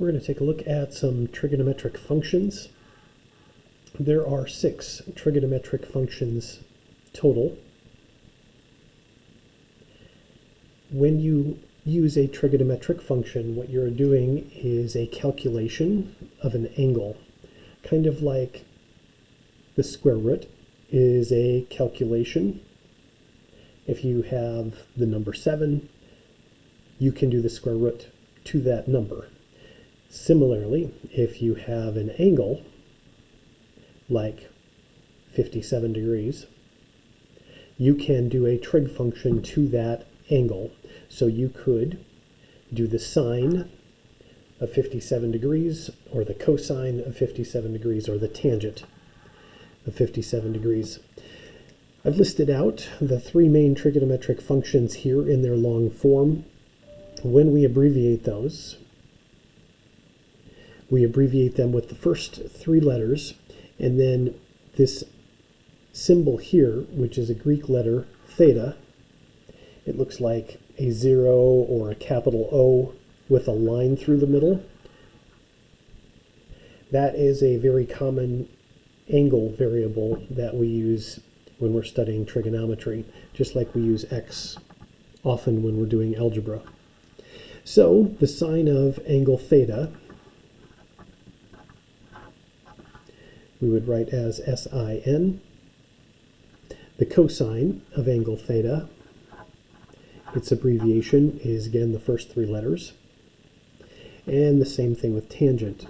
We're going to take a look at some trigonometric functions. There are 6 trigonometric functions total. When you use a trigonometric function, what you're doing is a calculation of an angle, kind of like the square root is a calculation. If you have the number 7, you can do the square root to that number. Similarly, if you have an angle like 57 degrees, you can do a trig function to that angle. So you could do the sine of 57 degrees, or the cosine of 57 degrees, or the tangent of 57 degrees. I've listed out the 3 main trigonometric functions here in their long form. When we abbreviate those, we abbreviate them with the first 3 letters, and then this symbol here, which is a Greek letter theta. It looks like a 0 or a capital O with a line through the middle. That is a very common angle variable that we use when we're studying trigonometry, just like we use x often when we're doing algebra. So the sine of angle theta we would write as sin. The cosine of angle theta, its abbreviation is again the first 3 letters. And the same thing with tangent.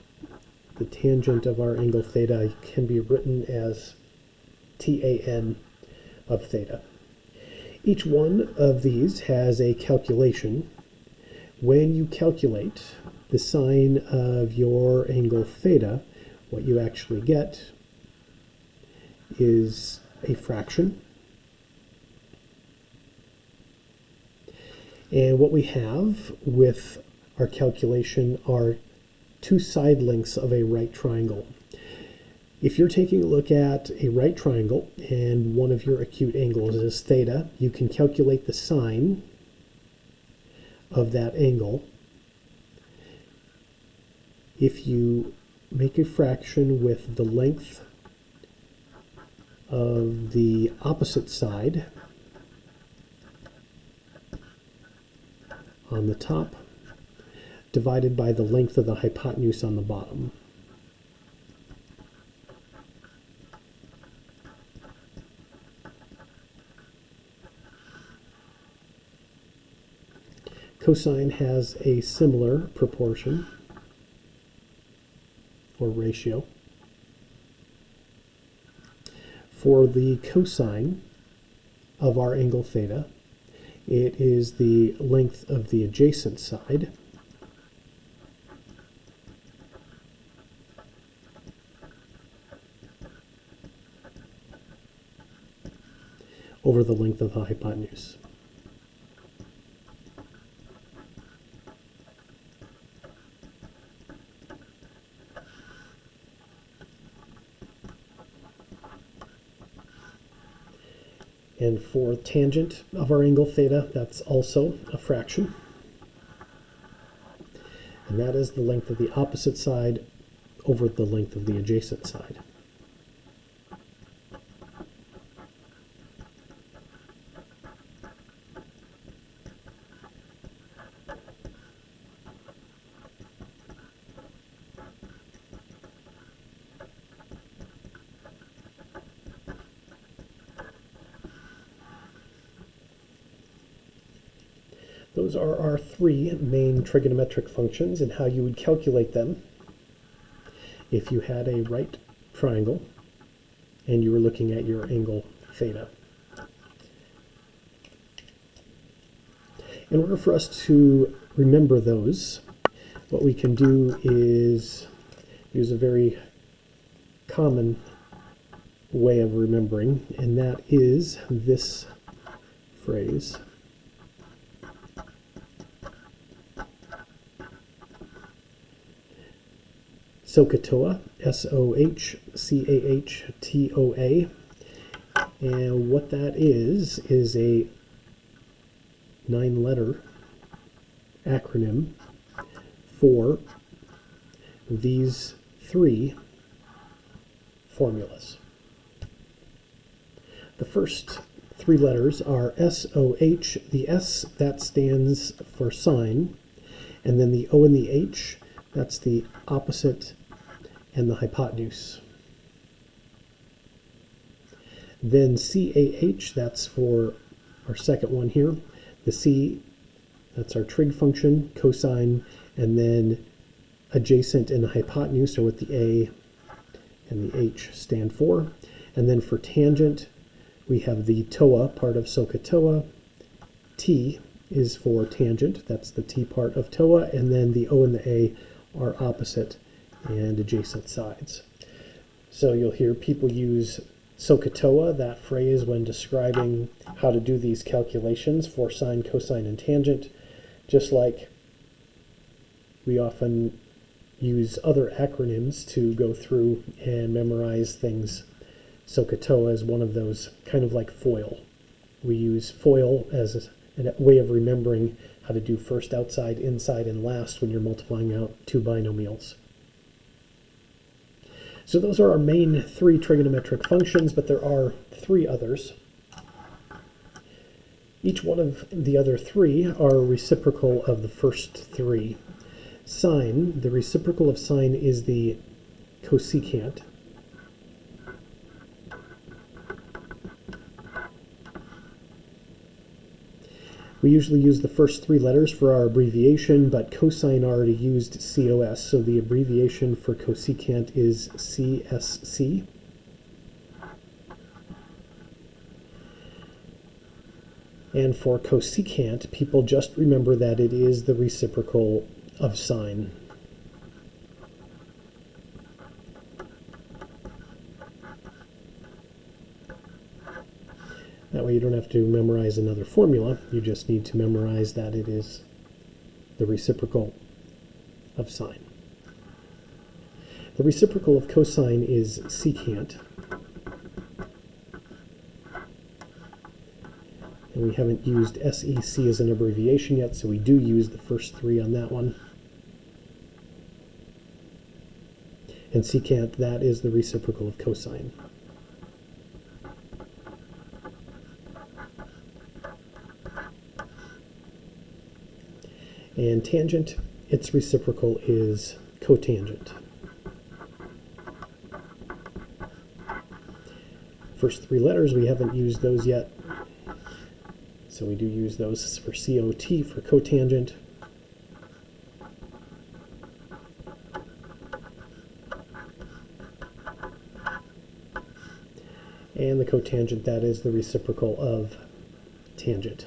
The tangent of our angle theta can be written as tan of theta. Each one of these has a calculation. When you calculate the sine of your angle theta, what you actually get is a fraction. And what we have with our calculation are 2 side lengths of a right triangle. If you're taking a look at a right triangle and one of your acute angles is theta, you can calculate the sine of that angle. If you make a fraction with the length of the opposite side on the top divided by the length of the hypotenuse on the bottom. Cosine has a similar proportion or ratio. For the cosine of our angle theta, it is the length of the adjacent side over the length of the hypotenuse. And for tangent of our angle theta, that's also a fraction. And that is the length of the opposite side over the length of the adjacent side. Those are our 3 main trigonometric functions and how you would calculate them if you had a right triangle and you were looking at your angle theta. In order for us to remember those, what we can do is use a very common way of remembering, and that is this phrase. SOHCAHTOA, S-O-H-C-A-H-T-O-A. And what that is a 9-letter acronym for these three formulas. The first three letters are SOH. The S, that stands for sine, and then the O and the H, that's the opposite and the hypotenuse. Then CAH, that's for our second one here. The C, that's our trig function, cosine, and then adjacent and hypotenuse are what the A and the H stand for. And then for tangent, we have the TOA, part of SOHCAHTOA. T is for tangent, that's the T part of TOA, and then the O and the A are opposite and adjacent sides. So you'll hear people use SOHCAHTOA, that phrase, when describing how to do these calculations for sine, cosine, and tangent, just like we often use other acronyms to go through and memorize things. SOHCAHTOA is one of those, kind of like FOIL. We use FOIL as a way of remembering how to do first, outside, inside, and last when you're multiplying out two binomials. So those are our main three trigonometric functions, but there are three others. Each one of the other three are reciprocal of the first three. Sine, the reciprocal of sine is the cosecant. We usually use the first three letters for our abbreviation, but cosine already used COS, so the abbreviation for cosecant is CSC. And for cosecant, people just remember that it is the reciprocal of sine. That way you don't have to memorize another formula, you just need to memorize that it is the reciprocal of sine. The reciprocal of cosine is secant. And we haven't used SEC as an abbreviation yet, so we do use the first three on that one. And secant, that is the reciprocal of cosine. And tangent, its reciprocal is cotangent. First three letters, we haven't used those yet. So we do use those for COT, for cotangent. And the cotangent, that is the reciprocal of tangent.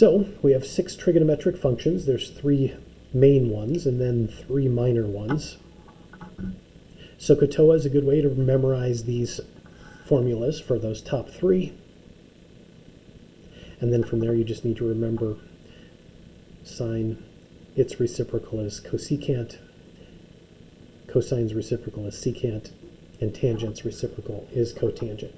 So we have 6 trigonometric functions. There's 3 main ones and then 3 minor ones. SOHCAHTOA is a good way to memorize these formulas for those top 3. And then from there you just need to remember sine, its reciprocal is cosecant, cosine's reciprocal is secant, and tangent's reciprocal is cotangent.